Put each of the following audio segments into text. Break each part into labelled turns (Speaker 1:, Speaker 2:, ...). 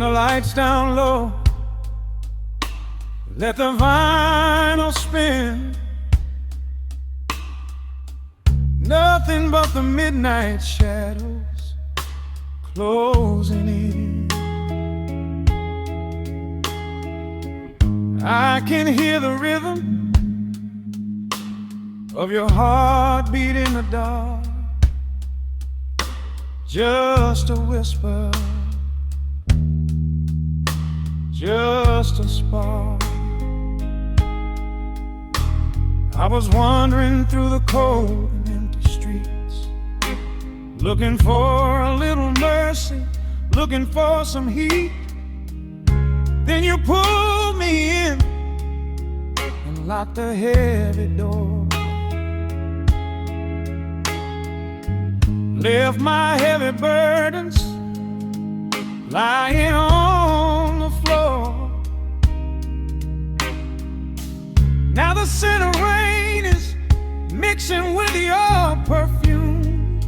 Speaker 1: the lights down low, let the vinyl spin. Nothing but the midnight shadows closing in. I can hear the rhythm of your heartbeat in the dark, just a whisper, just a spark. I was wandering through the cold and empty streets, looking for a little mercy, looking for some heat. Then you pulled me in and locked the heavy door, left my heavy burdens lying on the floor. Now the scent of rain is mixing with your perfume,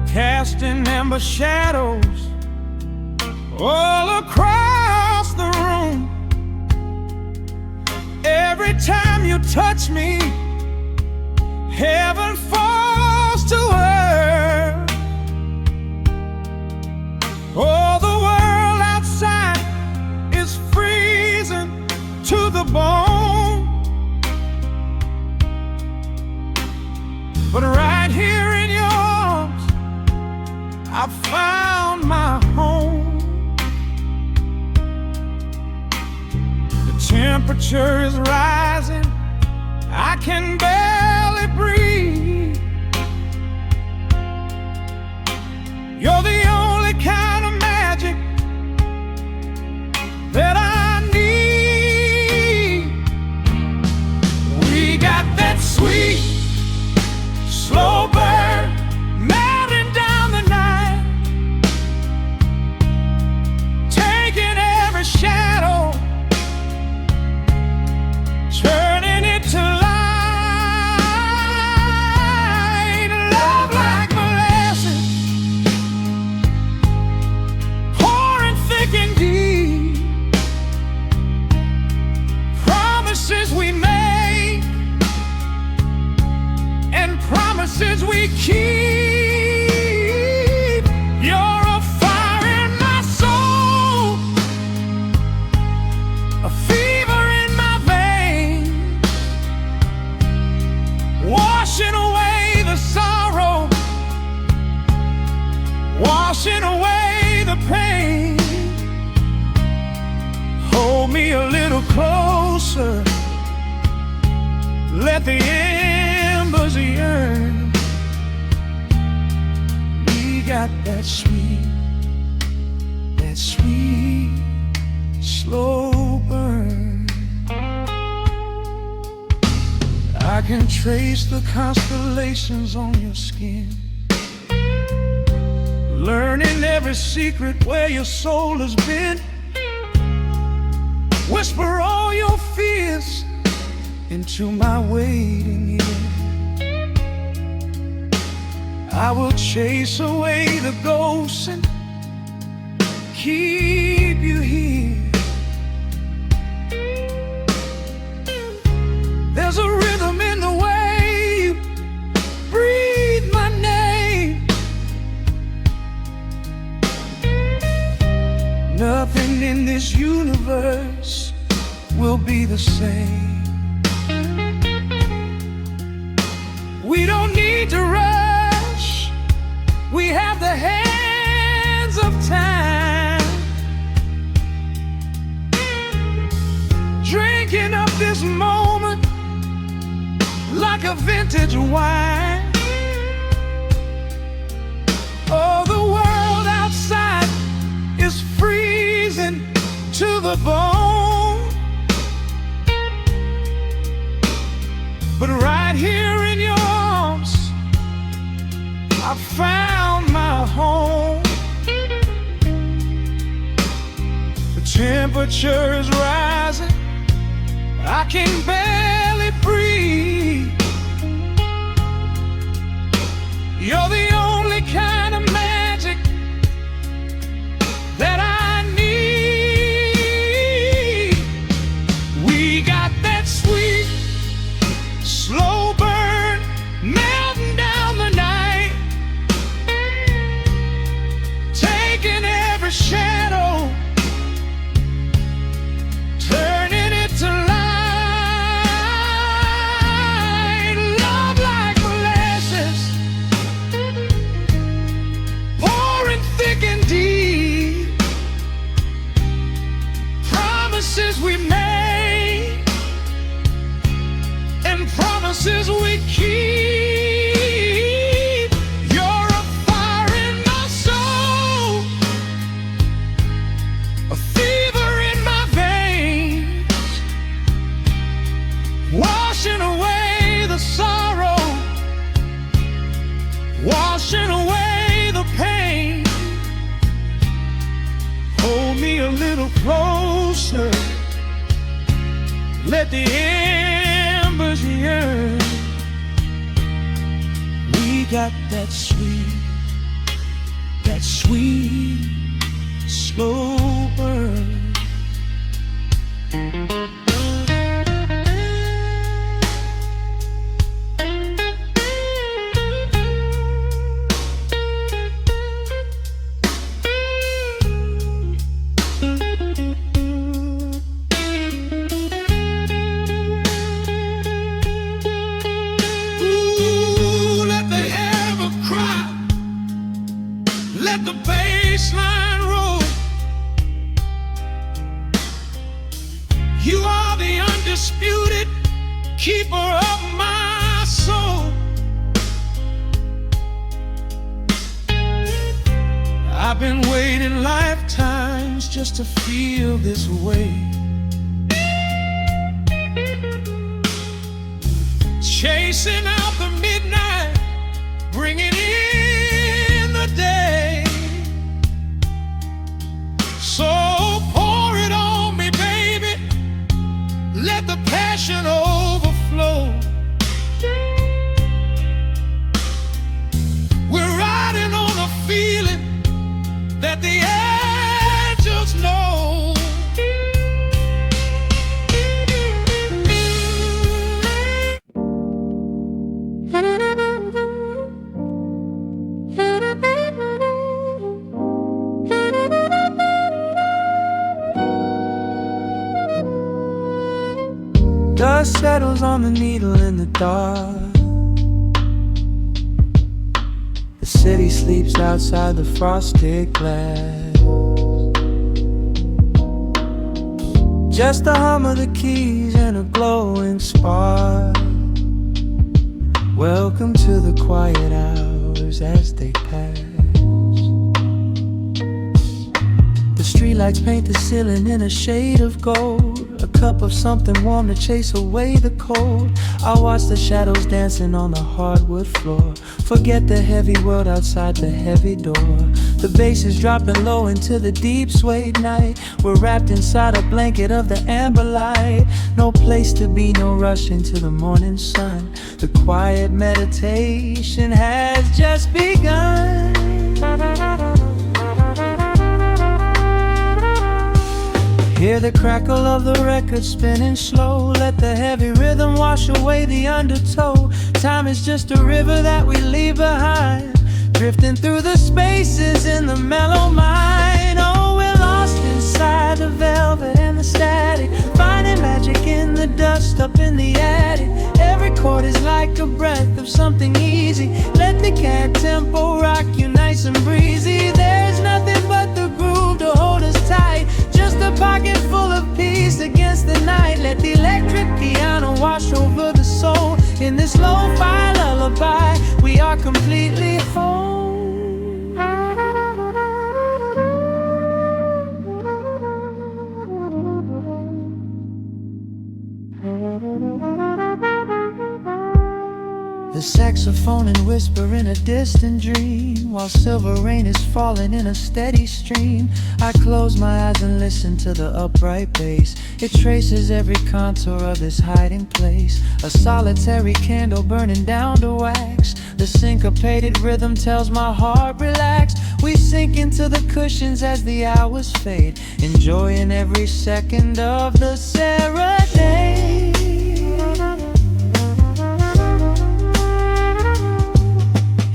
Speaker 1: casting amber shadows all across the room. Every time you touch me, heaven falls to earth. Oh, the world outside is freezing to the bone, but right here in your arms I found my home. The temperature is rising, I can barely breathe. You're the only kind of magic that I need. We got that sweet, slow burn melting down the night, taking every shadow, turning it to light. Love like molasses, pouring thick and deep. Promises we make and promises we keep. You're a fire in my soul, a fever in my veins, washing away the sorrow, washing away the pain. Hold me a little closer, let the embers yearn. We got that sweet, slow burn. I can trace the constellations on your skin, learning every secret where your soul has been. Whisper all your fears into my waiting ear. I will chase away the ghosts and keep you here. There's a rhythm in the way you breathe my name. Nothing in this universe will be the same. We don't need to rush, we have the hands of time, drinking up this moment like a vintage wine. Oh, the world outside is freezing to the bone, but right here in your arms I found my home. The temperature is rising, I can barely breathe. You're the only kind of magic and promises we keep. You're a fire in my soul, a fever in my veins, washing away the sorrow, washing away the pain. Hold me a little closer, let the embers yearn. We got that sweet, slow burn. Let the bass line roll. You are the undisputed keeper of my soul. I've been waiting lifetimes just to feel this way. Chasing out the midnight, bringing in the day. So pour it on me, baby, let the passion overflow. We're riding on a feeling that the angels know. Dust settles on the needle in the dark. The city sleeps outside the frosted glass. Just the hum of the keys and a glowing spark. Welcome to the quiet hours as they pass. The streetlights paint the ceiling in a shade of gold. A cup of something warm to chase away the cold. I watch the shadows dancing on the hardwood floor. Forget the heavy world outside the heavy door. The bass is dropping low into the deep suede night. We're wrapped inside a blanket of the amber light. No place to be, no rush into the morning sun. The quiet meditation has just begun. Hear the crackle of the record spinning slow. Let the heavy rhythm wash away the undertow. Time is just a river that we leave behind, drifting through the spaces in the mellow mind. Oh, we're lost inside the velvet and the static, finding magic in the dust up in the attic. Every chord is like a breath of something easy. Let the cat tempo rock you nice and breezy. There's nothing but the groove to hold us tight. Just a pocket full of peace against the night. Let the electric piano wash over the soul. In this lo-fi lullaby, we are completely whole. The saxophone and whisper in a distant dream, while silver rain is falling in a steady stream. I close my eyes and listen to the upright bass. It traces every contour of this hiding place. A solitary candle burning down to wax. The syncopated rhythm tells my heart relax. We sink into the cushions as the hours fade, enjoying every second of the serenade.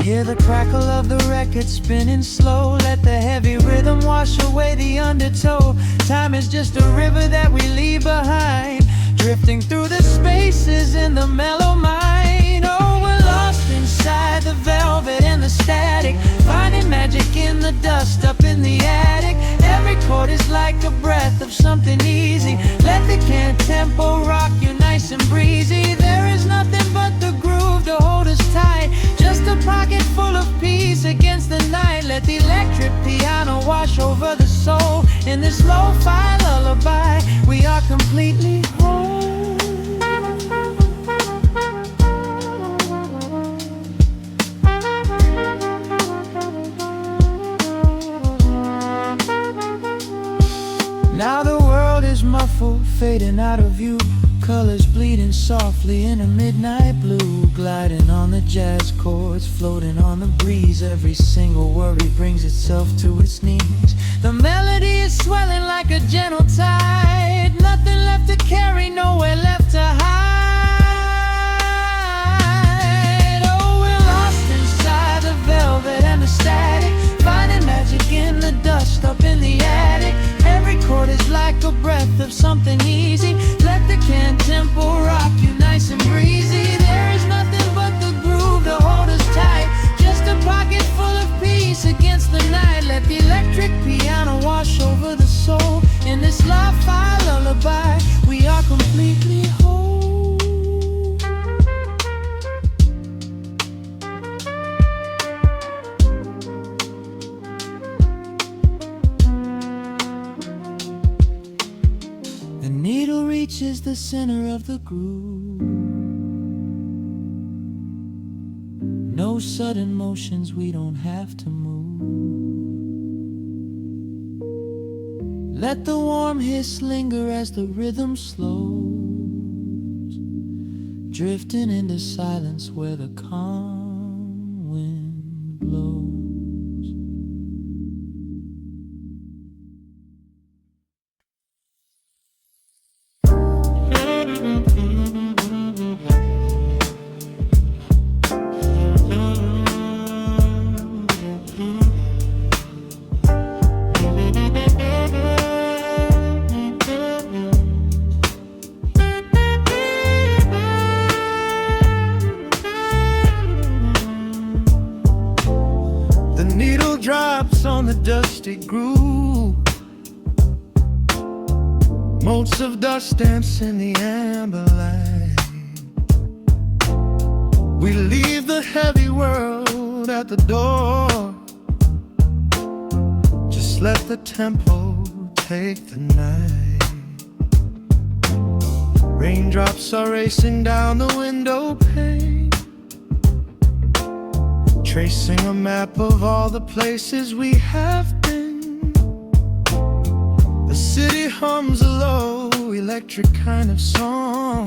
Speaker 1: Hear the crackle of the record spinning slow. Let the heavy rhythm wash away the undertow. Time is just a river that we leave behind, drifting through the spaces in the mellow mind. Oh, we're lost inside the velvet and the static, finding magic in the dust up in the attic. Every chord is like a breath of something easy. Let the can tempo rock you nice and breezy. There is nothing
Speaker 2: wash over the soul. In this lo-fi lullaby, we are completely whole. Now the world is muffled, fading out of view. Colors bleeding softly in a midnight blue, gliding on the jazz chords, floating on the breeze. Every single worry brings itself to its knees. The melody is swelling like a gentle tide. Nothing left to carry, nowhere left to hide. Oh, we're lost inside the velvet and the static, finding magic in the dust up in the attic. Every chord is like a breath of something easy. Let the can tempo rock you nice and breezy. There is nothing but the groove to hold us tight, just a pocket full of peace against the night. Let the electric piano wash over the soul. In this lo-fi lullaby, we are completely whole. The needle reaches the center of the groove. No sudden motions, we don't have to move. Let the warm hiss linger as the rhythm slows, drifting into silence where the calm wind blows. Drops on the dusty groove, motes of dust dance in the amber light. We leave the heavy world at the door. Just let the tempo take the night. Raindrops are racing down the window pane, tracing a map of all the places we have been. The city hums a low, electric kind of song,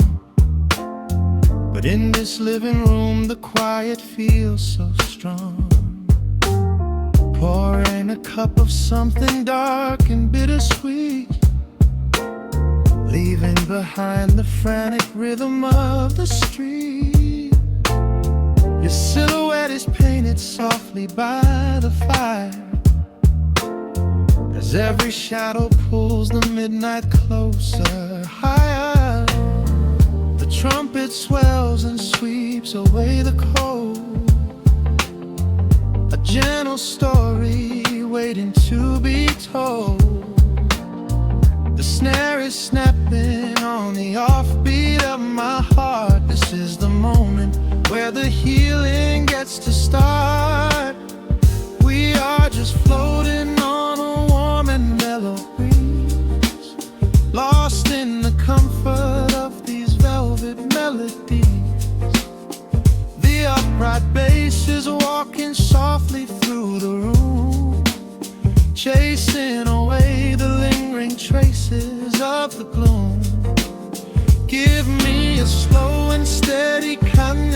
Speaker 2: but in this living room the quiet feels so strong. Pouring a cup of something dark and bittersweet, leaving behind the frantic rhythm of the street. Your silhouette is painted softly by the fire, as every shadow pulls the midnight closer, higher. The trumpet swells and sweeps away the cold, a gentle story waiting to be told. The snare is snapping on the offbeat of my heart. This is the moment where the healing gets to start. We are just floating on a warm and mellow breeze, lost in the comfort of these velvet melodies. The upright bass is walking softly through the room, chasing away the lingering traces of the gloom. Give me a slow and steady kind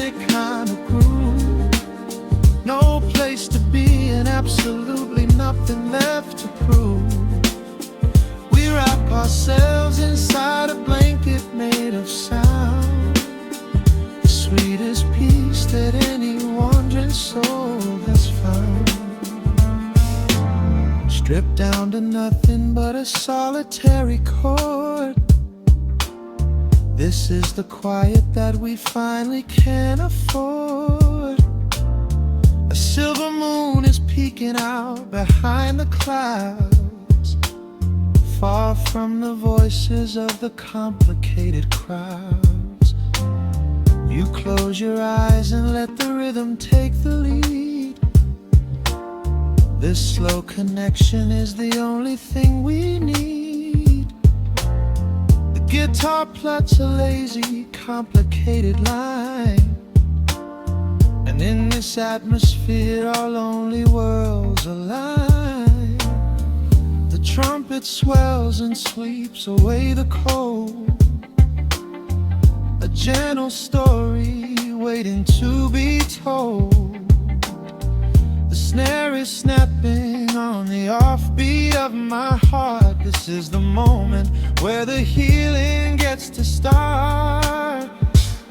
Speaker 2: of groove, no place to be and absolutely nothing left to prove. We wrap ourselves inside a blanket made of sound, the sweetest peace that any wandering soul has found. Stripped down to nothing but a solitary chord, this is the quiet that we finally can afford. A silver moon is peeking out behind the clouds, far from the voices of the complicated crowds. You close your eyes and let the rhythm take the lead. This slow connection is the only thing we need. The guitar plucks a lazy, complicated line, and in this atmosphere our lonely worlds align. The trumpet swells and sweeps away the cold, a gentle story waiting to be told. The snare is snapping on the offbeat of my heart. This is the moment where the healing gets to start.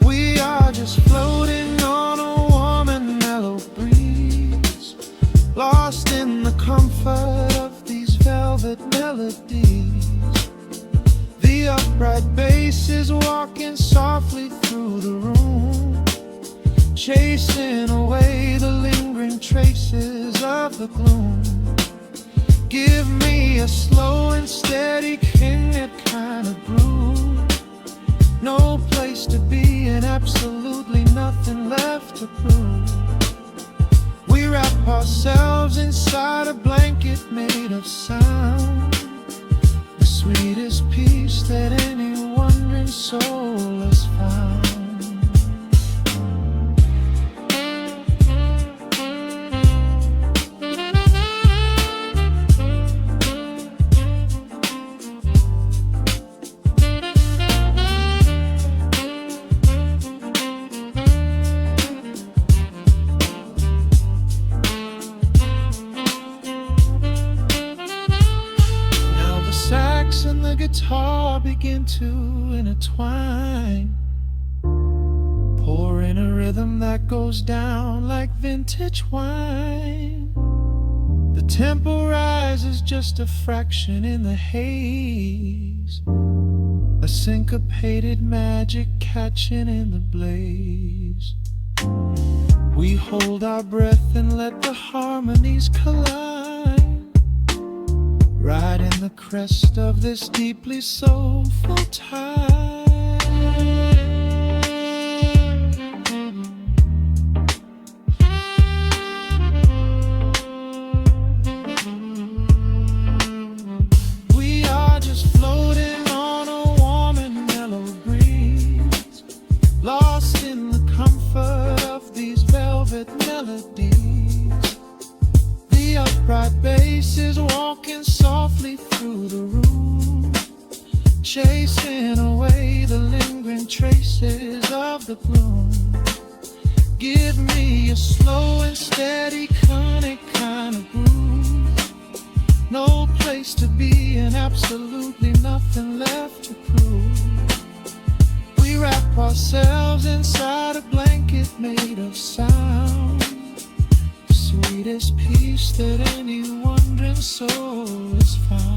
Speaker 2: We are just floating on a warm and mellow breeze, lost in the comfort of these velvet melodies. The upright bass is walking softly through the room, chasing away the lingering traces of the gloom. Give me a slow and steady king kind of groove. No place to be and absolutely nothing left to prove. We wrap ourselves inside a blanket made of sound, the sweetest peace that any wandering soul has found. And the guitar begin to intertwine, pouring a rhythm that goes down like vintage wine. The tempo rises just a fraction in the haze, a syncopated magic catching in the blaze. We hold our breath and let the harmonies collide, right in the crest of this deeply soulful tide. We are just floating on a warm and mellow breeze, lost in the comfort of these velvet melodies. The upright bass is walking softly through the room, chasing away the lingering traces of the gloom. Give me a slow and steady conic kind of groove. No place to be and absolutely nothing left to prove. We wrap ourselves inside a blanket made of sound, sweetest peace that any wandering soul has found.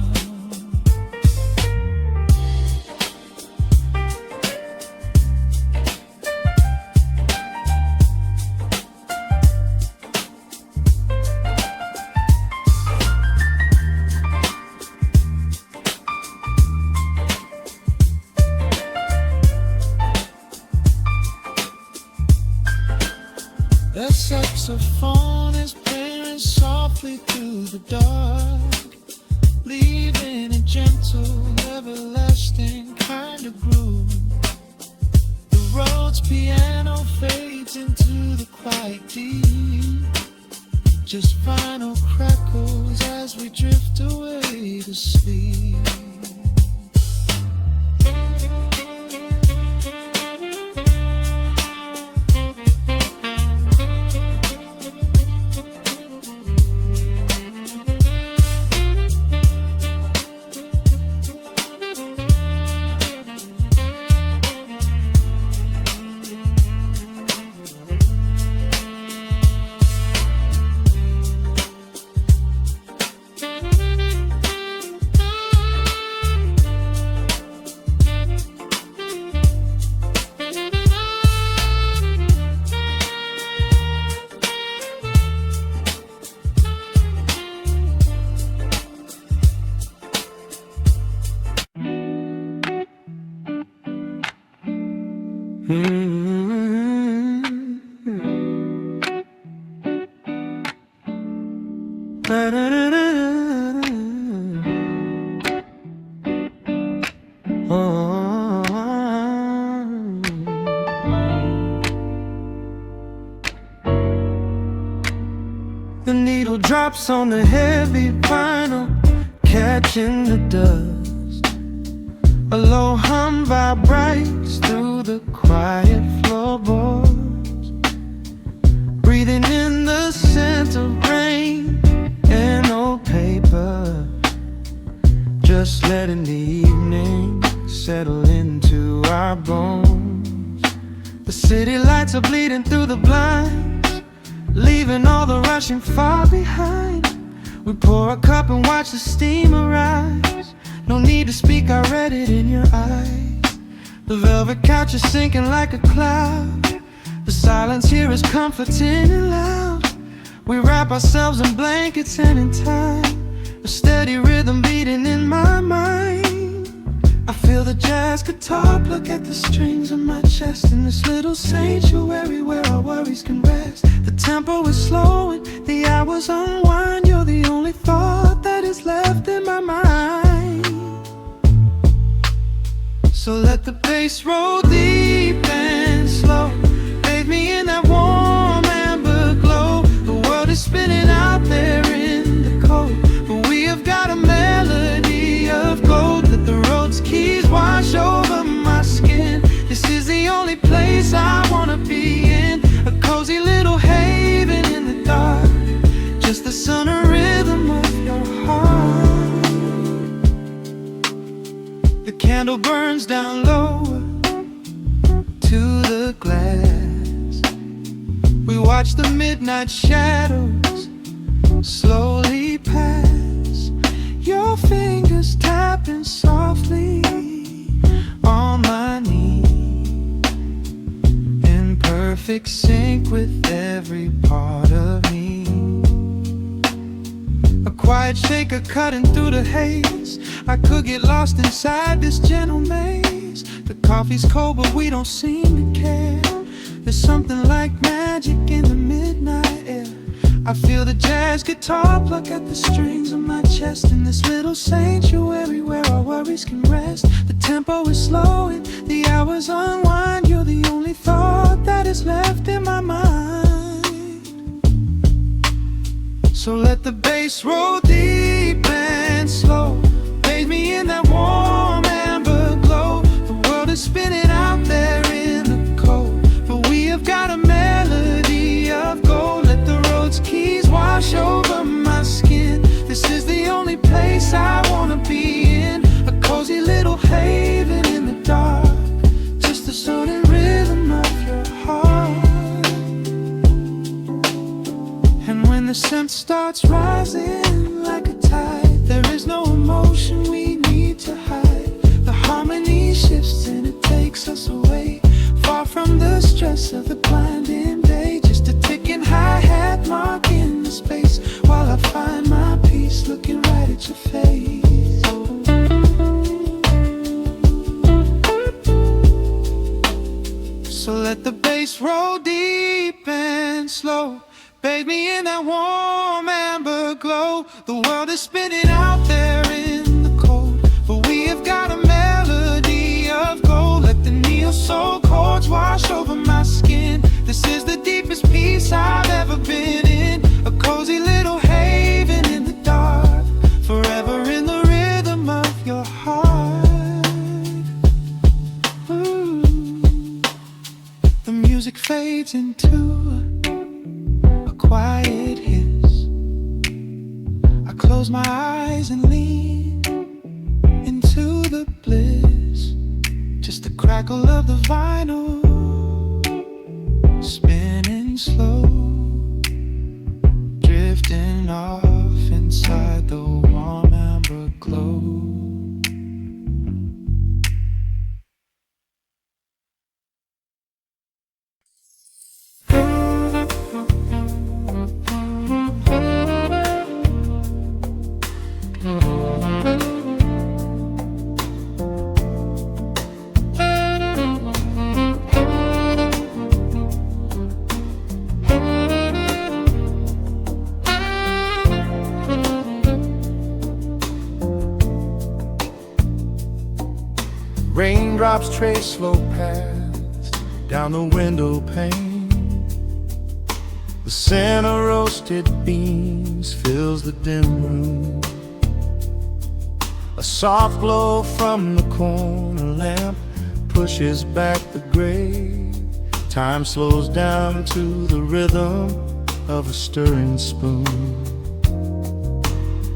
Speaker 2: The saxophone is playing softly through the dark, leaving a gentle, everlasting kind of groove. The Rhodes piano fades into the quiet deep, just final crackles as we drift away to sleep. The needle drops on the heavy vinyl, catching the dust. A low hum vibrates through the quiet floorboards, breathing in the scent of rain and old paper, just letting the evening settle into our bones. The city lights are bleeding through the blinds, leaving all the rushing far behind. We pour a cup and watch the steam arise. No need to speak, I read it in your eyes. The velvet couch is sinking like a cloud. The silence here is comforting and loud. We wrap ourselves in blankets and in time, a steady rhythm beating in my mind. I feel the jazz guitar pluck at the strings of my chest, in this little sanctuary where our worries can rest. The tempo is slowing, the hours unwind. You're the only thought that is left in my mind. So let the bass roll deep and slow, bathe me in that warm amber glow. The world is spinning out there in the cold, but we have got a melody of gold. Let the road's keys wash over my skin. This is the only place I wanna be in, a cozy little haven in the dark, just the sun and rhythm of your heart. The candle burns down low to the glass. We watch the midnight shadows slowly pass. Your fingers tapping softly on my knee, in perfect sync with every part of me. A quiet shaker cutting through the haze. I could get lost inside this gentle maze. The coffee's cold but we don't seem to care. There's something like magic in the midnight air. I feel the jazz guitar pluck at the strings of my chest, in this little sanctuary where our worries can rest. The tempo is slowing, the hours unwind. You're the only thought that is left in my mind. So let the bass roll deep and slow, bathe me in that warm amber glow. The world is spinning out there in the cold, but we have got a melody of gold. Let the road's keys wash over my skin. This is the only place I wanna be in, a cozy little haven in the dark, just the sound and rhythm of your heart. And when the scent starts rising like a tide, there is no emotion we need to hide. The harmony shifts and it takes us away, far from the stress of the blinding day. Just a ticking hi-hat marking the space, while I find my peace looking right at your face. So let the bass roll deep and slow, bathe me in that warm amber glow. The world is spinning out there in the cold, but we have got a melody of gold. Let the neo-soul chords wash over my skin. This is the deepest peace I've ever been in, a cozy little haven in the dark, forever in the rhythm of your heart. Ooh. The music fades into a quiet hiss. I close my eyes and lean into the bliss, just the crackle of the vinyl spinning slow, drifting off inside the warm amber glow. Raindrops trace slow paths down the window pane. The scent of roasted beans fills the dim room. A soft glow from the corner lamp pushes back the gray. Time slows down to the rhythm of a stirring spoon.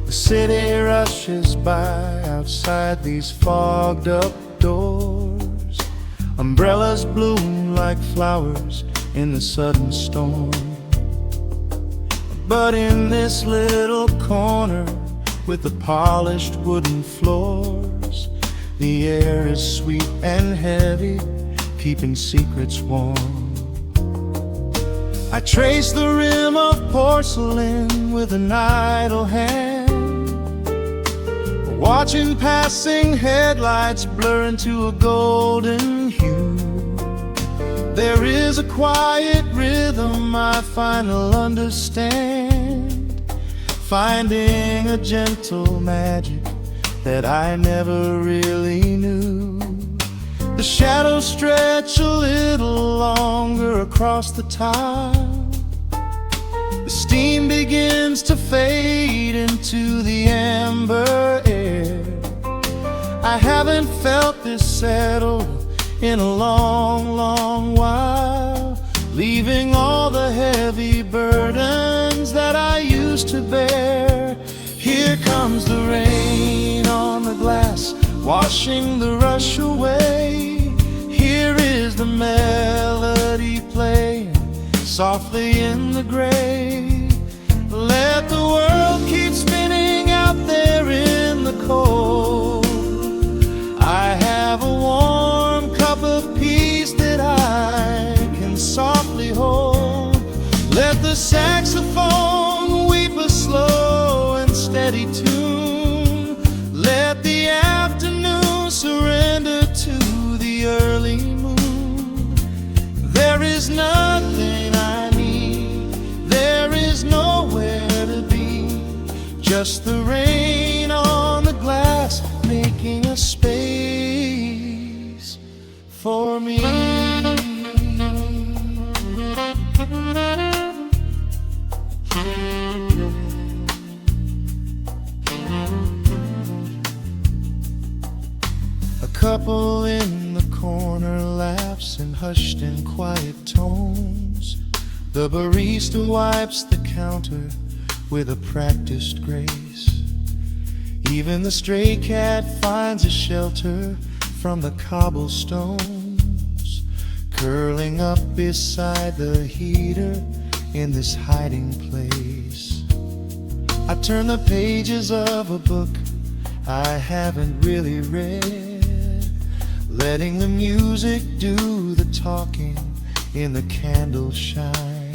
Speaker 2: The city rushes by outside these fogged up doors. Umbrellas bloom like flowers in the sudden storm. But in this little corner with the polished wooden floors, the air is sweet and heavy, keeping secrets warm. I trace the rim of porcelain with an idle hand, watching passing headlights blur into a golden hue. There is a quiet rhythm I finally understand, finding a gentle magic that I never really knew. The shadows stretch a little longer across the tile. The steam begins to fade into the amber air. I haven't felt this settled in a long, long while, leaving all the heavy burdens that I used to bear. Here comes the rain on the glass, washing the rush away. Here is the melody playing softly in the gray. Let the world keep spinning out there in the cold. I have a warm cup of peace that I can softly hold. Let the saxophone weep a slow and steady tune. Let the afternoon surrender to the early moon. There is nothing I need, there is nowhere to be, just the rain on the glass making a space for me. A couple in the corner laughs in hushed and quiet tones. The barista wipes the counter with a practiced grace. Even the stray cat finds a shelter from the cobblestones, curling up beside the heater in this hiding place. I turn the pages of a book I haven't really read, letting the music do the talking in the candle shine.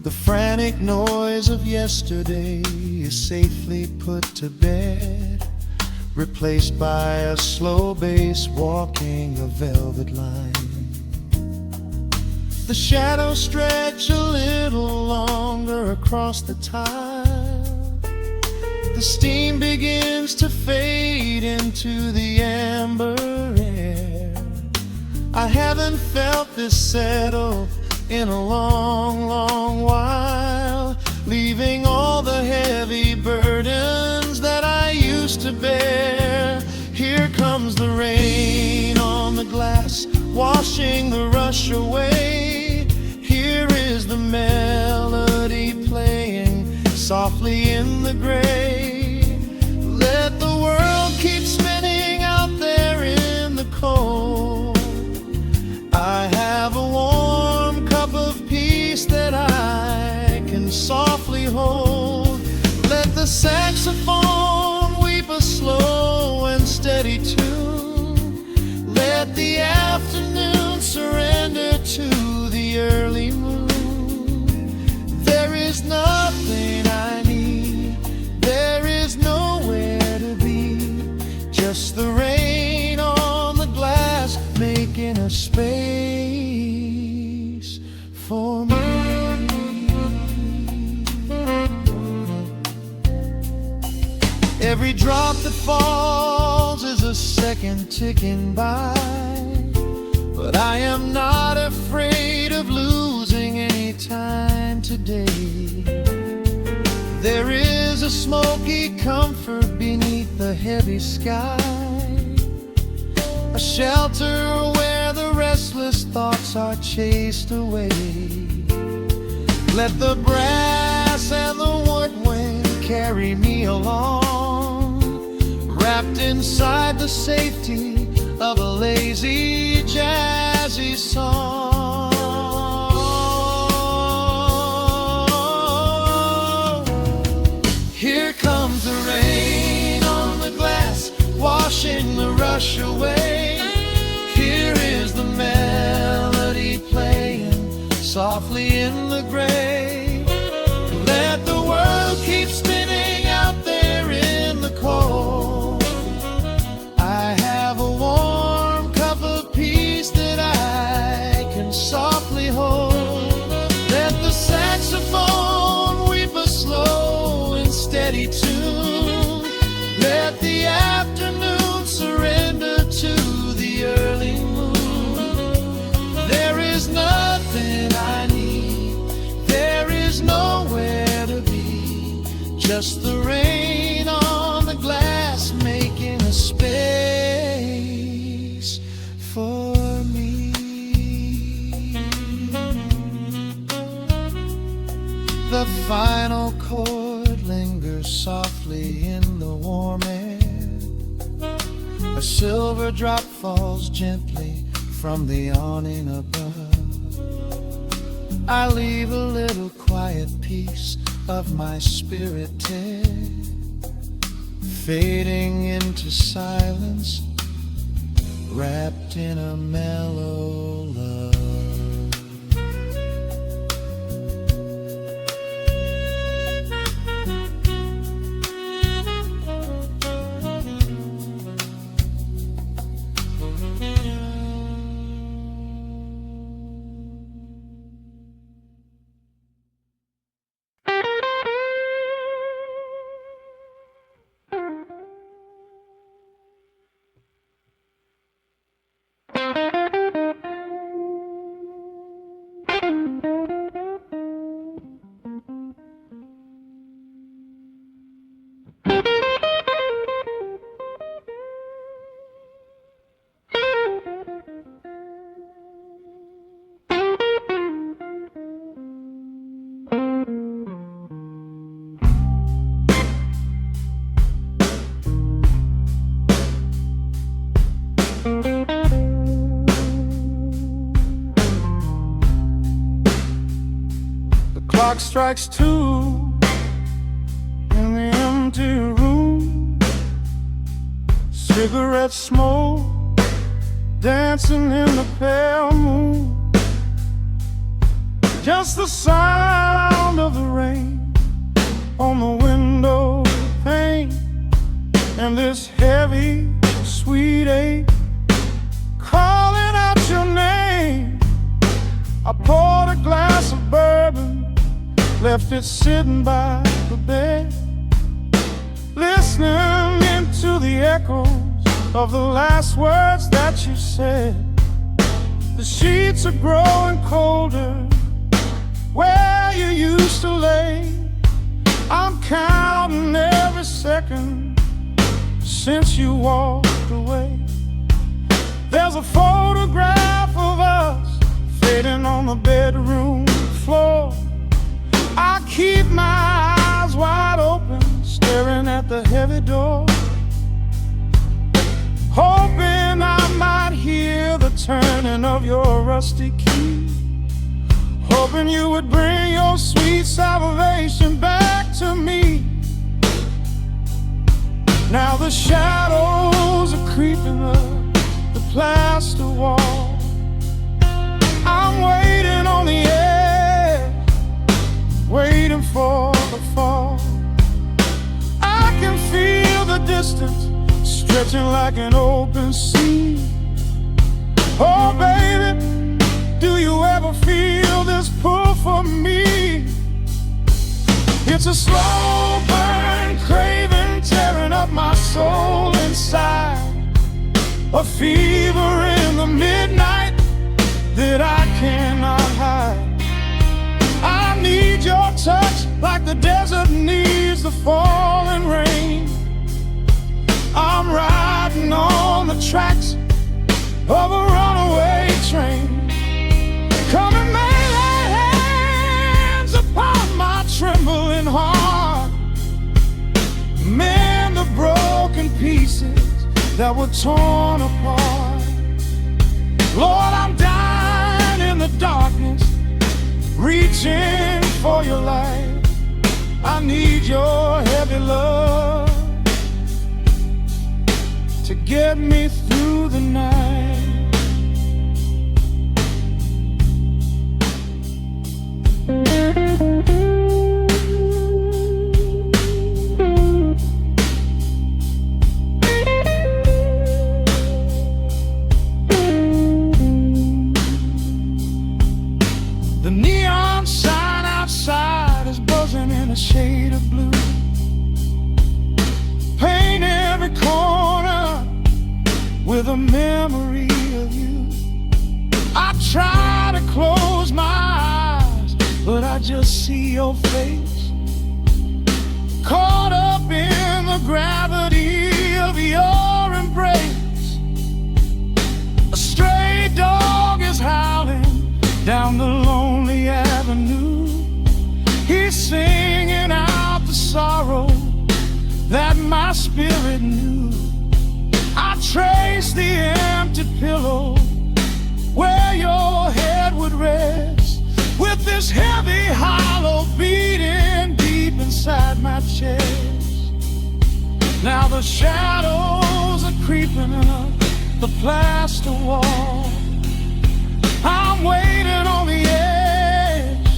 Speaker 2: The frantic noise of yesterday is safely put to bed, replaced by a slow bass walking a velvet line. The shadows stretch a little longer across the tile. The steam begins to fade into the amber air. I haven't felt this settle in a long, long while, leaving all the heavy burdens that I used to bear. Here comes the rain on the glass, washing the rush away. Here is the melody playing softly in the gray. Let the world keep spinning out there in the cold. I have a warm cup of peace that I can softly hold. Let the saxophone weep a slow and steady tune. Let the afternoon surrender to the early moon. There is nothing I need, there is nowhere to be, just the rain on the glass making a space for me. Every drop that falls is a second ticking by. But I am not afraid of losing any time today. There is a smoky comfort beneath the heavy sky, a shelter where the restless thoughts are chased away. Let the brass and the woodwind carry me along, wrapped inside the safety of a lazy, jazzy song. Here comes the rain on the glass, washing the rush away. Here is the melody playing softly in the gray. Let the world keep spinning out there in the cold. I have a warm cup of peace that I can softly hold. Let the saxophone weep a slow and steady tune. Let the afternoon surrender to the early moon. There is nothing I need, there is nowhere to be, just the rain on the glass making a space for me. The final chord lingers softly in the warm air. A silver drop falls gently from the awning above. I leave a little quiet piece of my spirit tear, fading into silence, wrapped in a mellow love.
Speaker 1: Clock strikes 2 in the empty room. Cigarette smoke dancing in the pale moon. Just the sound of the rain on the window pane, and this heavy, sweet ache calling out your name. I poured a glass of bourbon, left it sitting by the bed, listening into the echoes of the last words that you said. The sheets are growing colder where you used to lay. I'm counting every second since you walked away. There's a photograph of us fading on the bedroom floor. I keep my eyes wide open, staring at the heavy door, hoping I might hear the turning of your rusty key, hoping you would bring your sweet salvation back to me. Now the shadows are creeping up the plaster wall. I'm waiting on the edge, waiting for the fall. I can feel the distance stretching like an open sea. Oh baby, do you ever feel this pull for me? It's a slow burn craving tearing up my soul inside. a fever in the midnight that I cannot hide. I need your touch like the desert needs the falling rain. I'm riding on the tracks of a runaway train. Come and lay hands upon my trembling heart, mend the broken pieces that were torn apart. Lord, I'm dying in the darkness, reaching for your light. I need your heavy love to get me through the night. The neon sign outside is buzzing in a shade of blue. Paint every corner with a memory of you. I try to close my eyes, but I just see your face, caught up in the gravity of your embrace. A stray dog is howling down the lonely avenue. He's singing out the sorrow that my spirit knew. I trace the empty pillow where your head would rest, with this heavy hollow beating deep inside my chest. Now the shadows are creeping up the plaster wall. I'm waiting on the edge,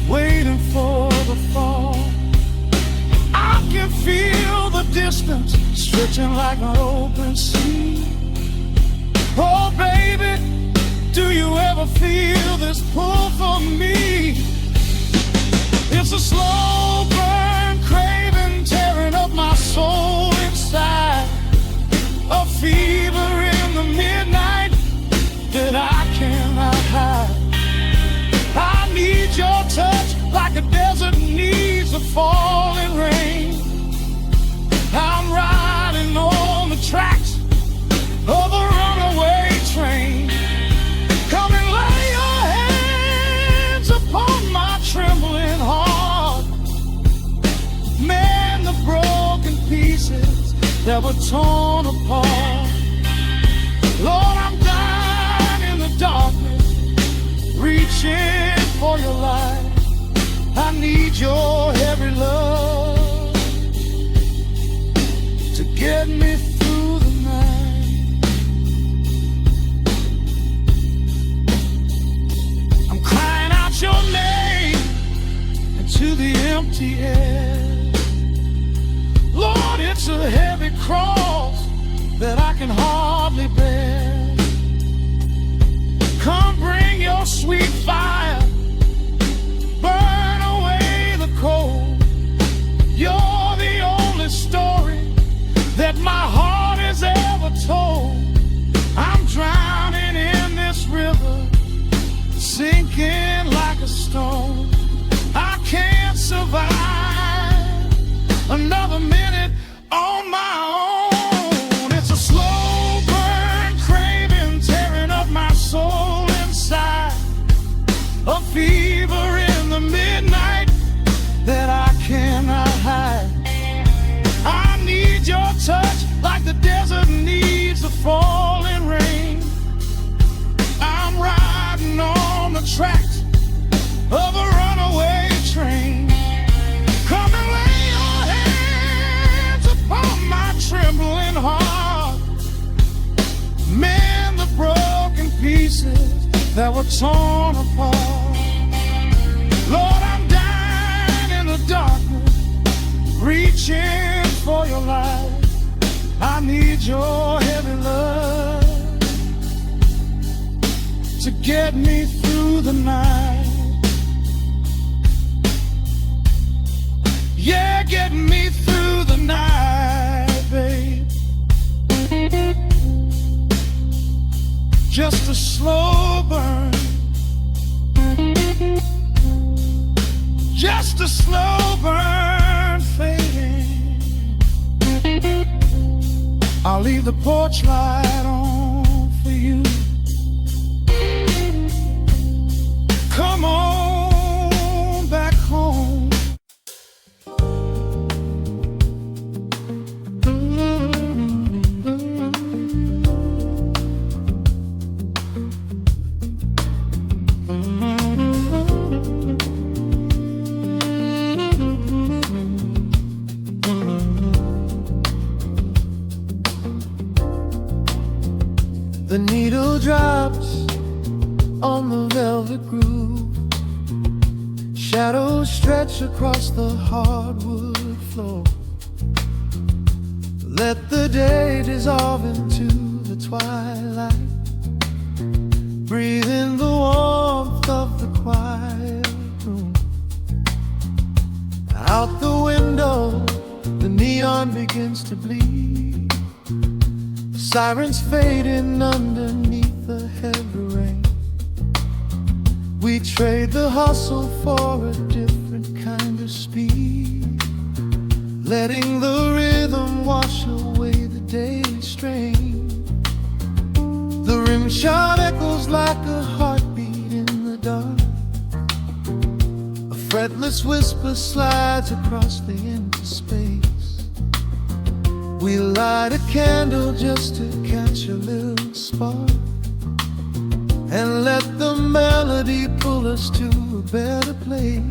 Speaker 1: waiting for the fall. I can feel the distance stretching like an open sea. Oh baby, do you ever feel this pull for me? It's a slow burn craving tearing up my soul inside, a fever in the midnight that I cannot hide. I need your touch like a desert needs a falling rain. I'm riding on the tracks of a runaway train. Come and lay your hands upon my trembling heart, mend the broken pieces that were torn apart. Lord, I'm dying in the darkness, reaching for your light. I need your heavy love to get me through the night. I'm crying out your name into the empty air. Lord, it's a heavy cross that I can hardly bear. Come bring your sweet fire, burn away the cold. You're the only story that my heart has ever told. I'm drowning in this river, sinking like a stone. I can't survive another minute on my own. It's a slow burn craving tearing up my soul inside, a fever in the midnight that I cannot hide. I need your touch like the desert needs the falling rain. I'm riding on the tracks of a runaway train. Come and lay your hands upon my trembling heart, mend the broken pieces that were torn apart. Lord, I'm dying in the darkness, reaching for your light. I need your heavy love to get me through the night. Yeah, get me through the night, babe. slow burn, just a slow burn fading. I'll leave the porch light on for you. Come on back home.
Speaker 2: The needle drops on the velvet groove. Shadows stretch across the hardwood floor. Let the day dissolve into the twilight. Breathe in the warmth of the quiet room. Out the window, the neon begins to bleed. Sirens fading underneath the heavy rain. We trade the hustle for a different kind of speed, letting the rhythm wash away the daily strain. The rim shot echoes like a heartbeat in the dark. A fretless whisper slides across the empty space. We light a candle just to catch a little spark, and let the melody pull us to a better place.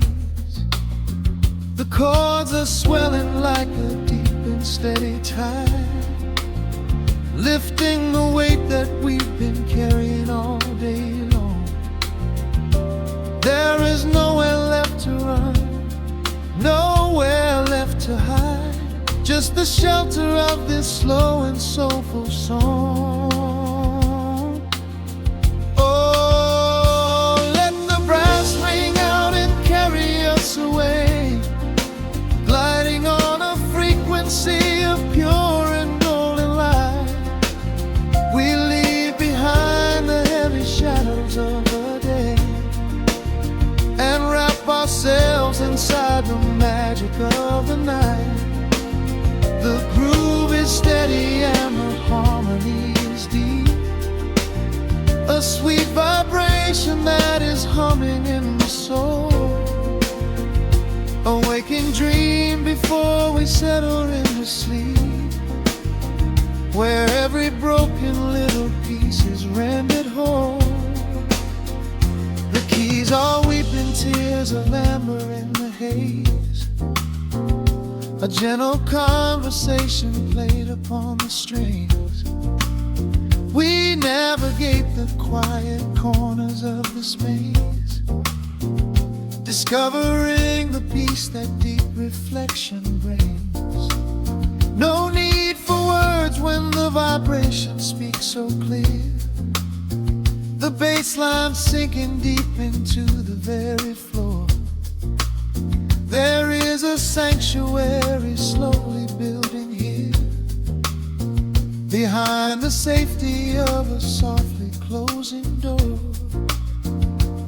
Speaker 2: The chords are swelling like a deep and steady tide, lifting the weight that we've been carrying all day long. There is nowhere left to run, nowhere left to hide, just the shelter of this slow and soulful song. Oh, let the brass ring out and carry us away, gliding on a frequency of pure and golden light. We leave behind the heavy shadows of the day and wrap ourselves inside the magic of the night. The groove is steady and the harmony is deep, a sweet vibration that is humming in the soul. A waking dream before we settle into sleep, where every broken little piece is rendered whole. The keys are weeping tears of amber in the haze, a gentle conversation played upon the strings. We navigate the quiet corners of this maze, discovering the peace that deep reflection brings. No need for words when the vibration speaks so clear. The bass line sinking deep into the very floor. There is a sanctuary slowly building here, behind the safety of a softly closing door.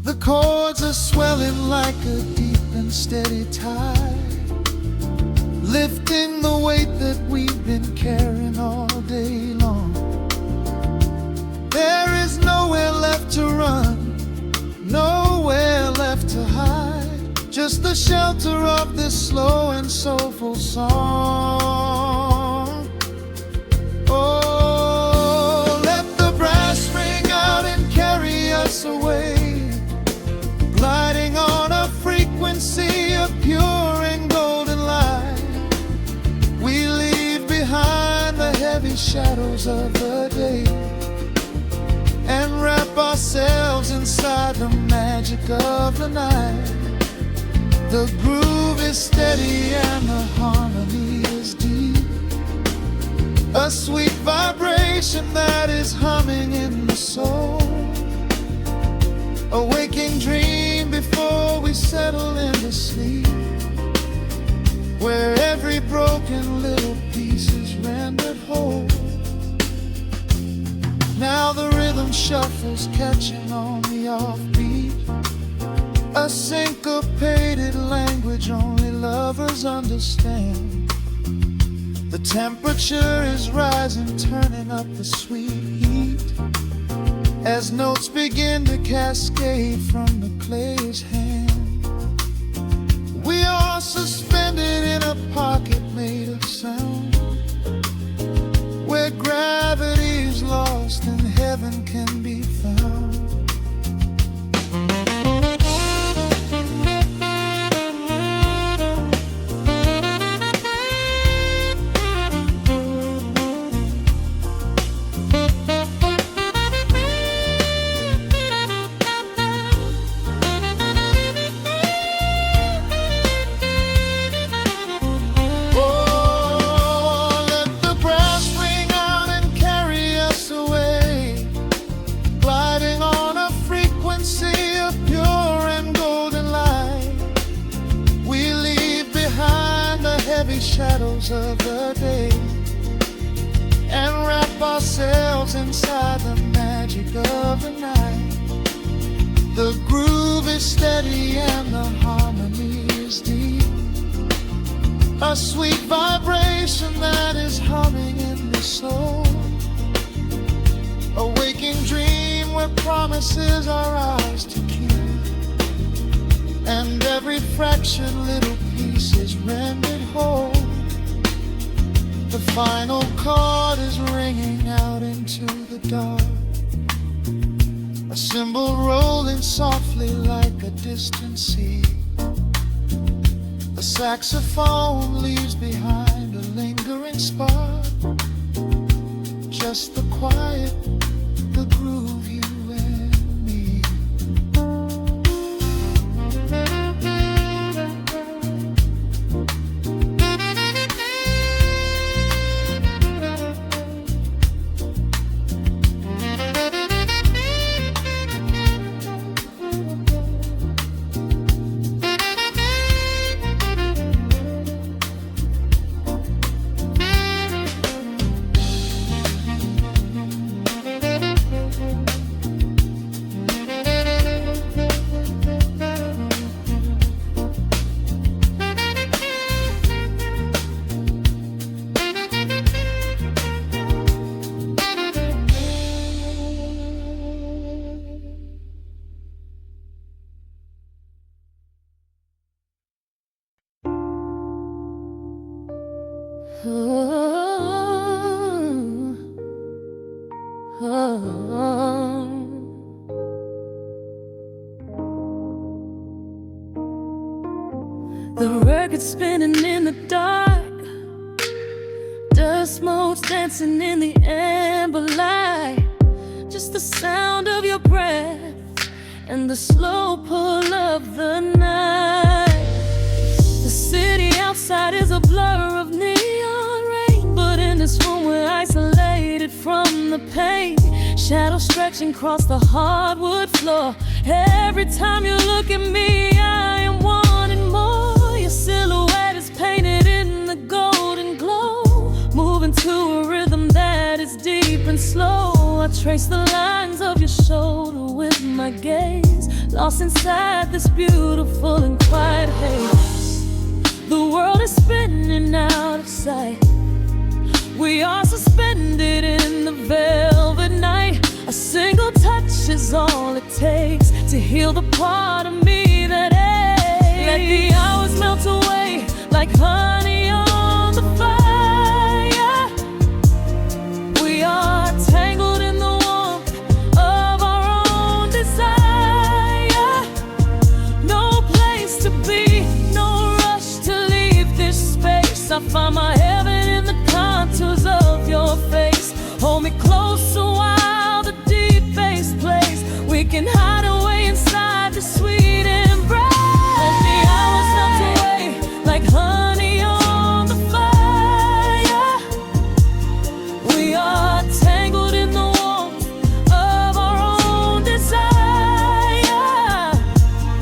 Speaker 2: The chords are swelling like a deep and steady tide, lifting the weight that we've been carrying all day long. There is nowhere left to run, nowhere left to hide, just the shelter of this slow and soulful song. Oh, let the brass ring out and carry us away, gliding on a frequency of pure and golden light. We leave behind the heavy shadows of the day and wrap ourselves inside the magic of the night. The groove is steady and the harmony is deep, a sweet vibration that is humming in the soul. A waking dream before we settle into sleep, where every broken little piece is rendered whole. Now the rhythm shuffles, catching on the offbeat. A syncopated language only lovers understand. The temperature is rising, turning up the sweet heat, as notes begin to cascade from the clay's hand. We are suspended in a pocket made of sound, where gravity is lost and heaven can be found. Shadows of the day and wrap ourselves inside the magic of the night. The groove is steady and the harmony is deep, a sweet vibration that is humming in the soul. A waking dream where promises are ours to keep, and every fraction little piece is rendered whole. The final chord is ringing out into the dark, a cymbal rolling softly like a distant sea. A saxophone leaves behind a lingering spark, just the quiet, the groove, you and me.
Speaker 3: The record spinning in the dark, dust motes dancing in the amber light. Just the sound of your breath and the slow pull of the night. The city outside is a blur of neon rain, but in this room we're isolated from the pain. Shadows stretching across the hardwood floor. Every time you look at me, I am wanting more. Your silhouette is painted in the golden glow, moving to a rhythm that is deep and slow. I trace the lines of your shoulder with my gaze, lost inside this beautiful and quiet haze. The world is spinning out of sight. We are suspended in the velvet night. A single touch is all it takes to heal the part of me that aches. Let the hours melt away like honey on the fire. We are tangled in the warmth of our own desire. No place to be, no rush to leave this space. I find my heaven in the contours of your face. Hold me closer while the deep bass plays. We can hide away inside the sweet embrace. Let the hours melt away like honey on the fire. We are tangled in the warmth of our own desire.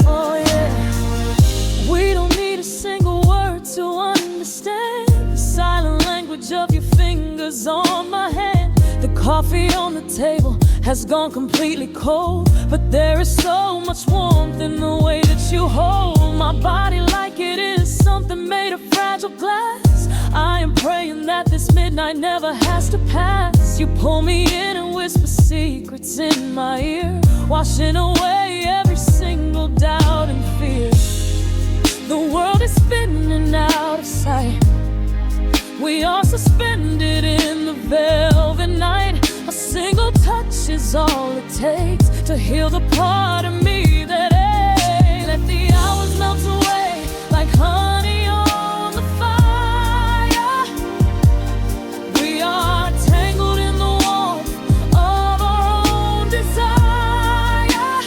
Speaker 3: Oh yeah. We don't need a single word to understand the silent language of your fingers on my hand. The coffee on the table has gone completely cold, but there is so much warmth in the way that you hold my body like it is something made of fragile glass. I am praying that this midnight never has to pass. You pull me in and whisper secrets in my ear, washing away every single doubt and fear. The world is spinning out of sight. We are suspended in the velvet night. A single touch is all it takes to heal the part of me that aches. Let the hours melt away like honey on the fire. We are tangled in the warmth of our own desire.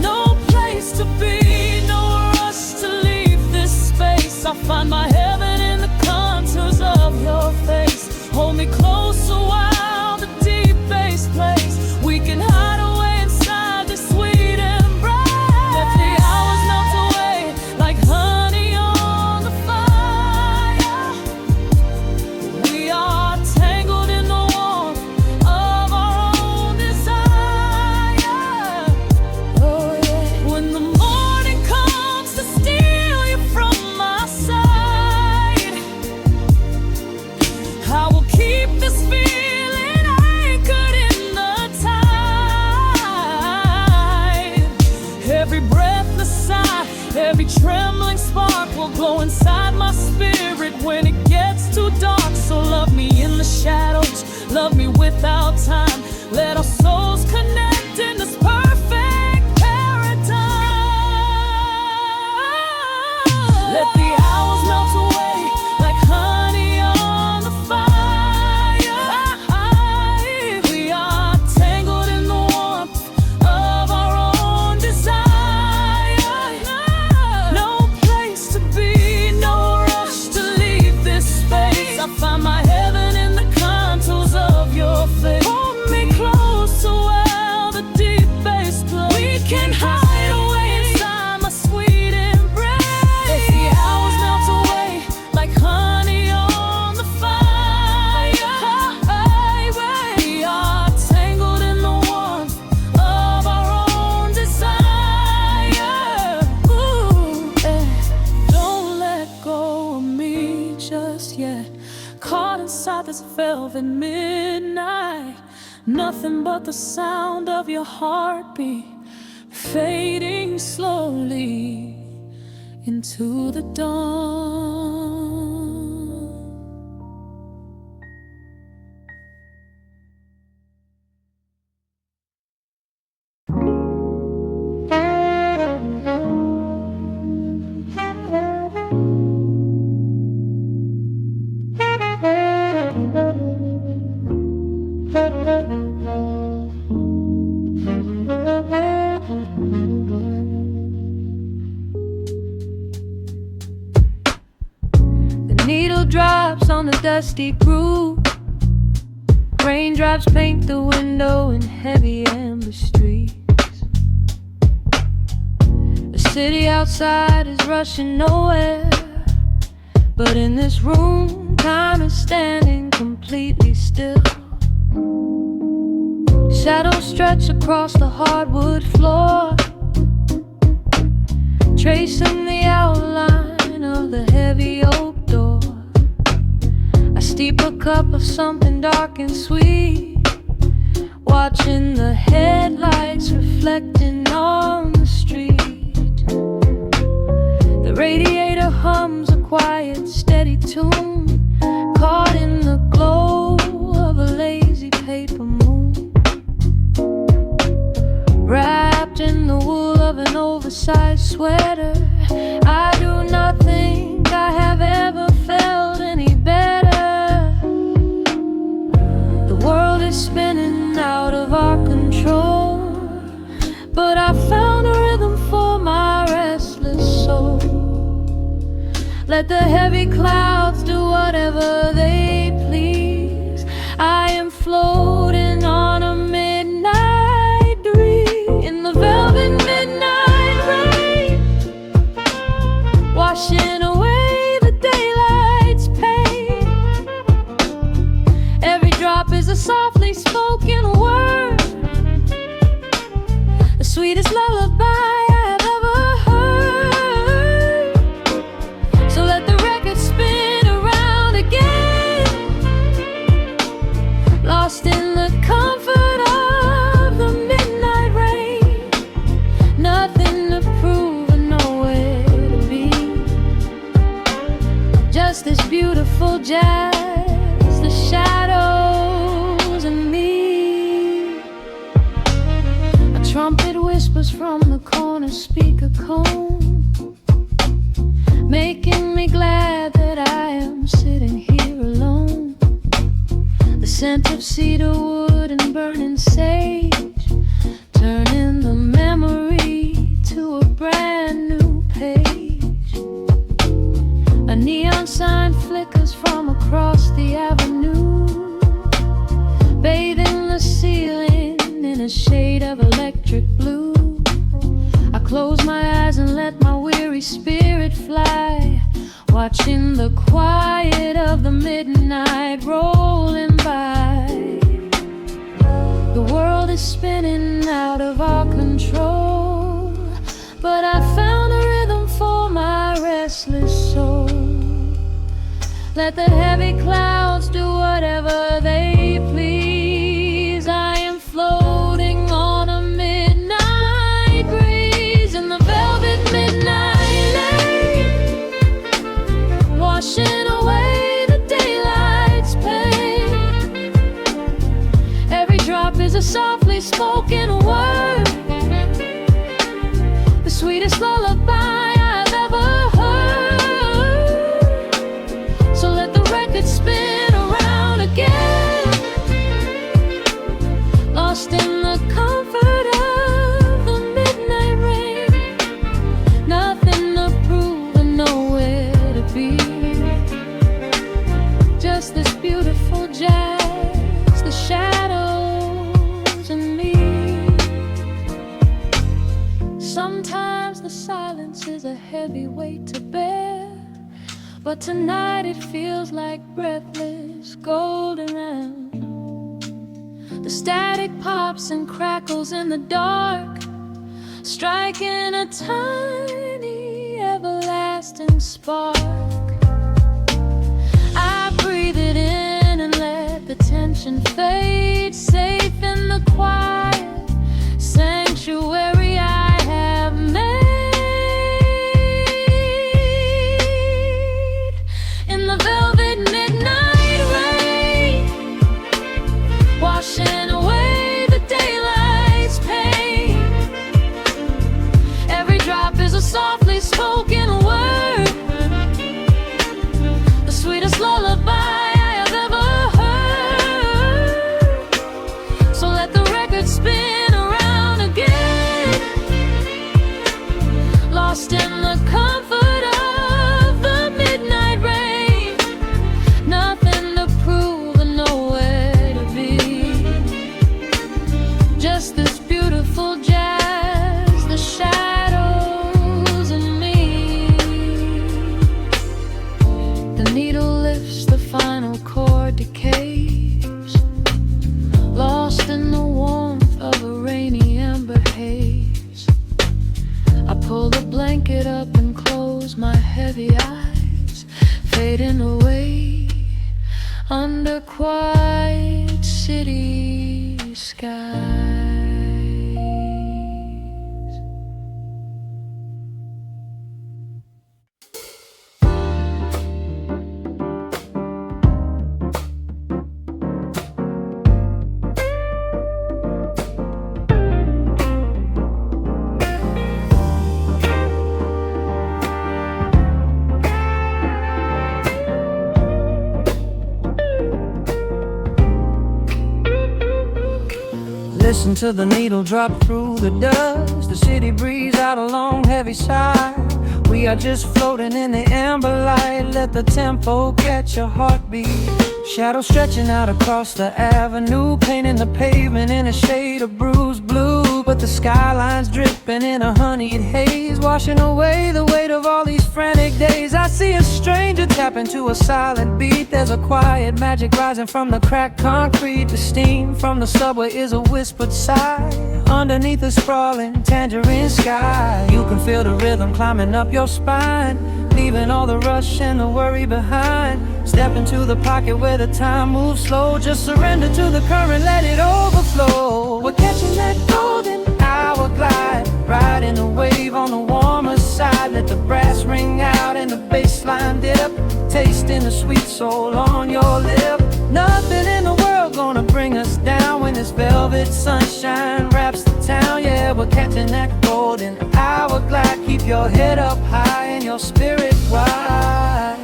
Speaker 3: No place to be, no rush to leave this space. I find my heaven in the contours of your face. Hold me closer while the deep bass plays. We can hide away inside this sweet embrace. Let the hours melt away like honey on the fire. We are tangled in the warmth of our own desire. Oh yeah. When the morning comes to steal you from my side, I will keep this feeling anchored in the tide. Every breathless sigh, every trembling spark will glow inside my spirit when it gets too dark. So love me in the shadows, love me without time. Let our souls connect in this perfect paradise. Let the hours melt away like honey on the fire. We are tangled in the warmth of our own desire. No place to be, no rush to leave this space. I find my heaven in the contours of your face. Hold me close while the deep bass plays. We can hide away inside my sweet embrace. Let the hours melt away like honey on the fire. We are tangled in the warmth of our own desire. Ooh, don't let go of me just yet. Caught inside this velvet midnight. Nothing but the sound of your heartbeat fading slowly into the dawn. The needle drops on the dusty groove. Raindrops paint the window in heavy amber streets. The city outside is rushing nowhere, but in this room, time is standing completely still. Shadows stretch across the hardwood floor, tracing the outline of the heavy oak door. I steep a cup of something dark and sweet, watching the headlights reflecting on the street. The radiator hums a quiet, steady tune, caught in the glow of a lazy paper moon. Wrapped in the wool of an oversized sweater, I do not think I have ever felt any better. The world is spinning out of our control, but I found a rhythm for my restless soul. Let the heavy clouds do whatever they please. I am floating on a midnight dream in the velvet midnight rain, washing away the daylight's pain. Every drop is a softly spoken word, jazz, the shadows and me. A trumpet whispers from the corner speaker cone, making me glad that I am sitting here alone. The scent of cedar wood and burning sage, turning the memory to a brand new page. A neon sign flickers from across the avenue, bathing the ceiling in a shade of electric blue. I close my eyes and let my weary spirit fly, watching the quiet of the midnight rolling by. The world is spinning out of our control, but I found a rhythm for my restless soul. Let the heavy clouds do whatever they please. I am floating on a midnight breeze in the velvet midnight lane, washing away the daylight's pain. Every drop is a softly spoken word, the sweetest lullaby I've ever heard. So let the record spin around again, lost in the comfort of the midnight rain. Nothing to prove and nowhere to be, just this beautiful jazz, the shadows and me. Sometimes the silence is a heavy weight to bear, but tonight it feels like breathless golden round. The static pops and crackles in the dark, striking a tiny everlasting spark. I breathe it in and let the tension fade, safe in the quiet sanctuary I have made. In the velvet midnight rain, washing away the daylight's pain. Every drop is a softly spoken word, the sweetest lullaby I have ever heard. So let the record spin around again, lost in the comfort of the midnight rain. Nothing to prove and nowhere to be, just this beautiful jazz, the shadows and me. The needle lifts, the final chord decays, lost in the warmth of a rainy amber haze. I pull the blanket up and close my heavy eyes, fading away under quiet city skies.
Speaker 4: Listen to the needle drop through the dust, the city breeze out a long heavy sigh. We are just floating in the amber light, let the tempo catch your heartbeat. Shadows stretching out across the avenue, painting the pavement in a shade of bruised blue. But the skyline's dripping in a honeyed haze, washing away the weight of all these frantic days. I see a stranger tap into a silent beat. There's a quiet magic rising from the cracked concrete. The steam from the subway is a whispered sigh underneath the sprawling tangerine sky. You can feel the rhythm climbing up your spine, leaving all the rush and the worry behind. Step into the pocket where the time moves slow. Just surrender to the current, let it overflow. We're catching that golden hour glide, riding a wave on the warmer side. Let the brass ring out and the bass line dip, tasting the sweet soul on your lip. Nothing in the world gonna bring us down when this velvet sunshine wraps the town. Yeah, we're catching that golden hourglass. Keep your head up high and your spirit wide.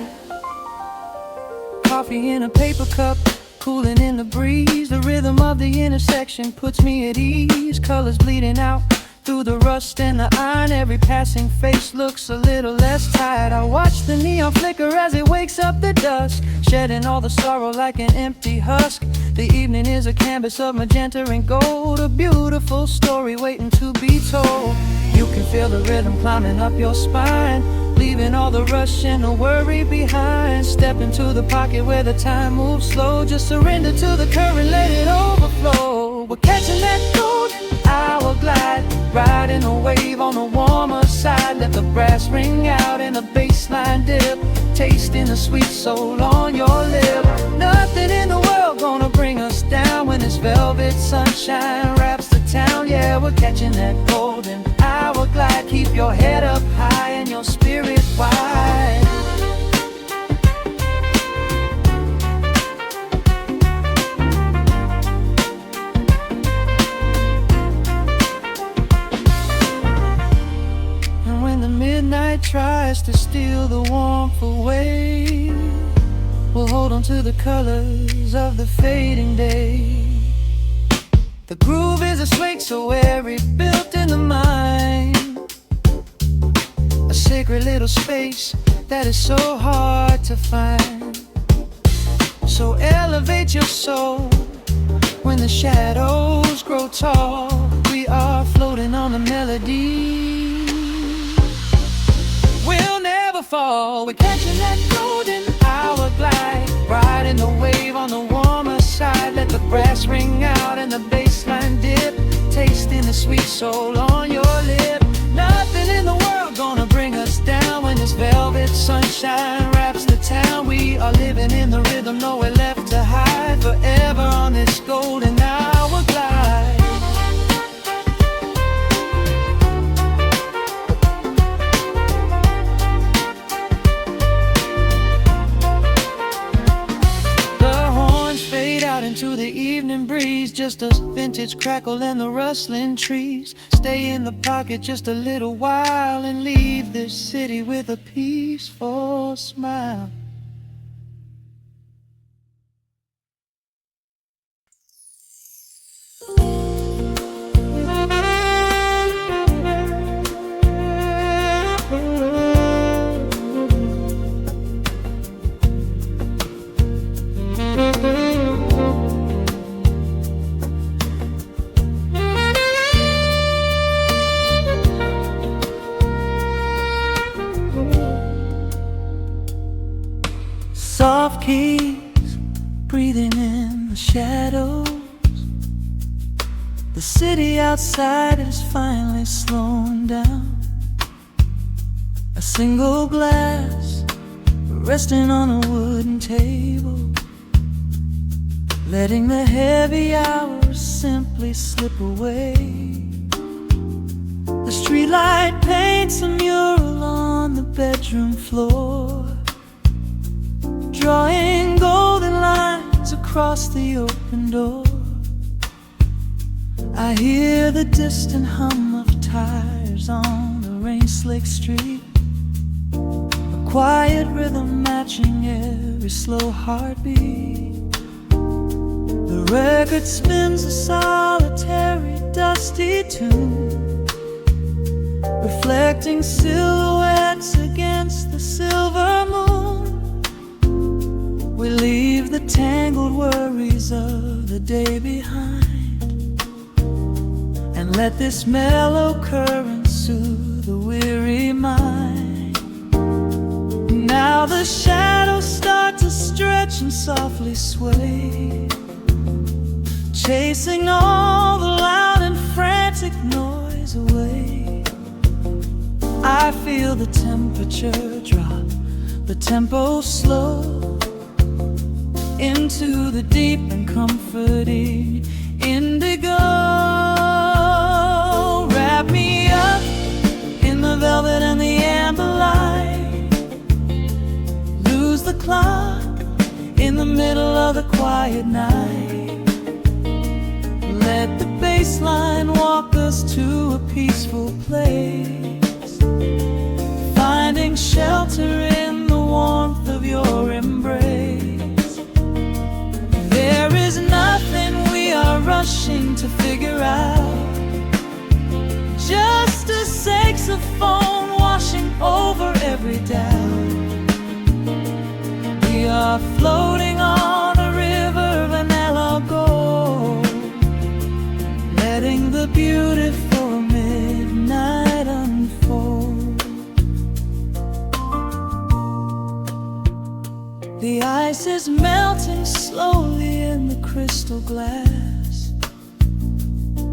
Speaker 4: Coffee in a paper cup, cooling in the breeze. The rhythm of the intersection puts me at ease. Colors bleeding out through the rust and the iron. Every passing face looks a little less tired. I watch the neon flicker as it wakes up the dusk, shedding all the sorrow like an empty husk. The evening is a canvas of magenta and gold, a beautiful story waiting to be told. You can feel the rhythm climbing up your spine, leaving all the rush and the worry behind. Step into the pocket where the time moves slow. Just surrender to the current, let it overflow. We're catching that golden hour glide, riding a wave on the warmer side. Let the brass ring out and the bass line dip, tasting the sweet soul on your lip. Nothing in the world gonna bring us down when this velvet sunshine wraps the town. Yeah, we're catching that golden hour glide. Keep your head up high and your spirit wide. Midnight tries to steal the warmth away, we'll hold on to the colors of the fading day. The groove is a swing so airy, built in the mind, a sacred little space that is so hard to find. So elevate your soul when the shadows grow tall. We are floating on the melody, we'll never fall. We're catching that golden hour glide, riding the wave on the warmer side. Let the brass ring out and the bass line dip, tasting the sweet soul on your lip. Nothing in the world gonna bring us down when this velvet sunshine wraps the town. We are living in the rhythm, nowhere left to hide, forever on this golden hour glide. Into the evening breeze, just a vintage crackle and the rustling trees. Stay in the pocket just a little while and leave this city with a peaceful smile. Soft keys breathing in the shadows. The city outside is finally slowing down. A single glass resting on a wooden table, letting the heavy hours simply slip away. The streetlight paints a mural on the bedroom floor, drawing golden lines across the open door. I hear the distant hum of tires on the rain-slicked street, a quiet rhythm matching every slow heartbeat. The record spins a solitary, dusty tune, reflecting silhouettes against the silver moon. We leave the tangled worries of the day behind, and let this mellow current soothe the weary mind. Now the shadows start to stretch and softly sway, chasing all the loud and frantic noise away. I feel the temperature drop, the tempo slow, into the deep and comforting indigo. Wrap me up in the velvet and the amber light, lose the clock the middle of the quiet night. Let the bass line walk us to a peaceful place, finding shelter in the warmth of your embrace. There is nothing we are rushing to figure out, just a saxophone washing over every doubt. We are floating on a river, vanilla gold, letting the beautiful midnight unfold. The ice is melting slowly in the crystal glass.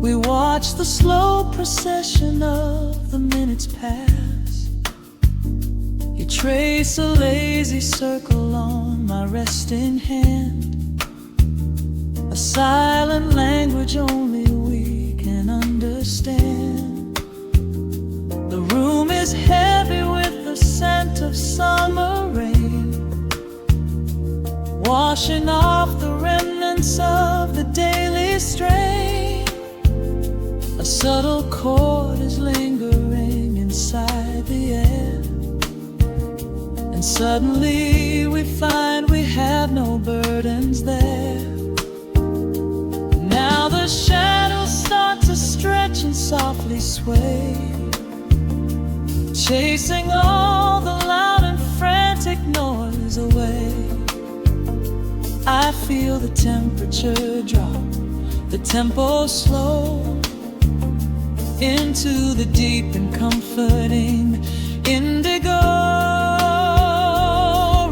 Speaker 4: We watch the slow procession of the minutes pass. You trace a lazy circle on my resting hand, a silent language only we can understand. The room is heavy with the scent of summer rain, washing off the remnants of the daily strain. A subtle chord is lingering inside the air, and suddenly we find we have no burdens there. Now the shadows start to stretch and softly sway, chasing all the loud and frantic noise away. I feel the temperature drop, the tempo slow, into the deep and comforting indigo.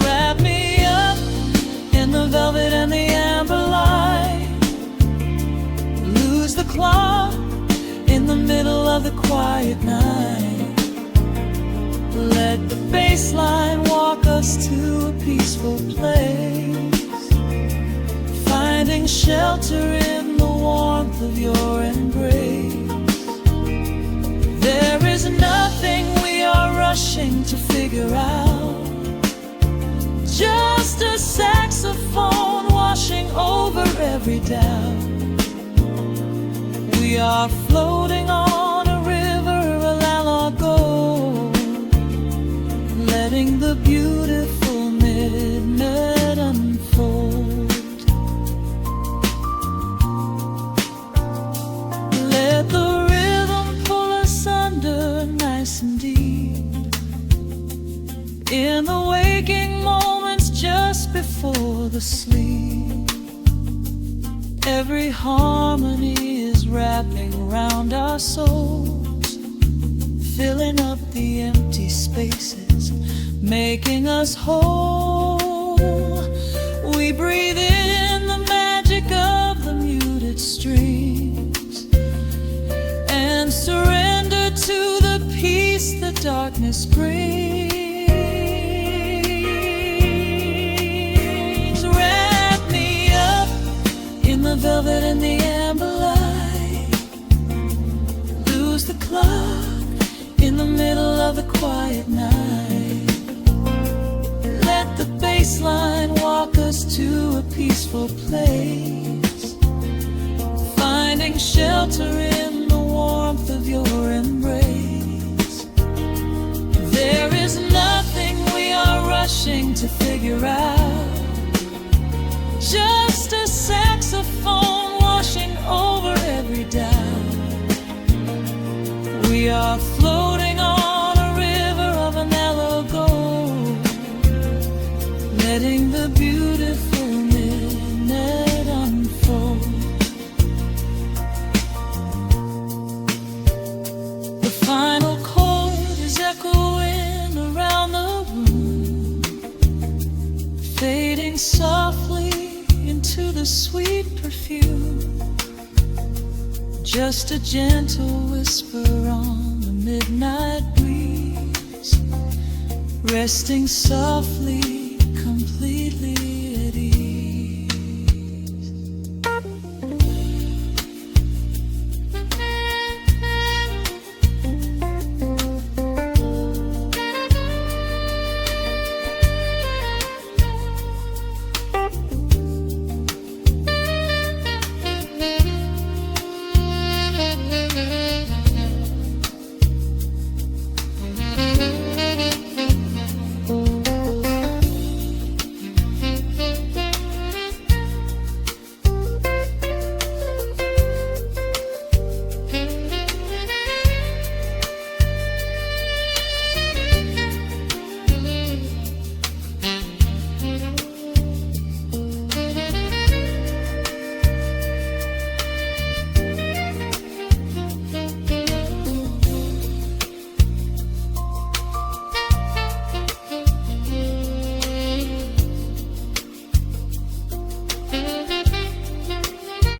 Speaker 4: Wrap me up in the velvet and the amber light, lose the clock in the middle of the quiet night. Let the bass line walk us to a peaceful place, finding shelter in the warmth of your embrace. There is nothing we are rushing to figure out, just a saxophone washing over every doubt. We are floating on a river, a landlocked gold, letting the beautiful midnight unfold. Let the rhythm pull us under nice and deep, in the waking moments just before the sleep. Every harmony is wrapping around our souls, filling up the empty spaces, making us whole. We breathe in the magic of the muted strings and surrender to the peace the darkness brings. Wrap me up in the velvet and the amber light, lose the clock in the middle of the quiet night. Let the bass line walk us to a peaceful place, finding shelter in the warmth of your embrace. There is nothing we are rushing to figure out, just a saxophone washing over every doubt. We are floating on a river of vanilla gold, letting the beautiful midnight unfold. The final chord is echoing around the room, fading softly into the sweet perfume. Just a gentle whisper on the midnight breeze, resting softly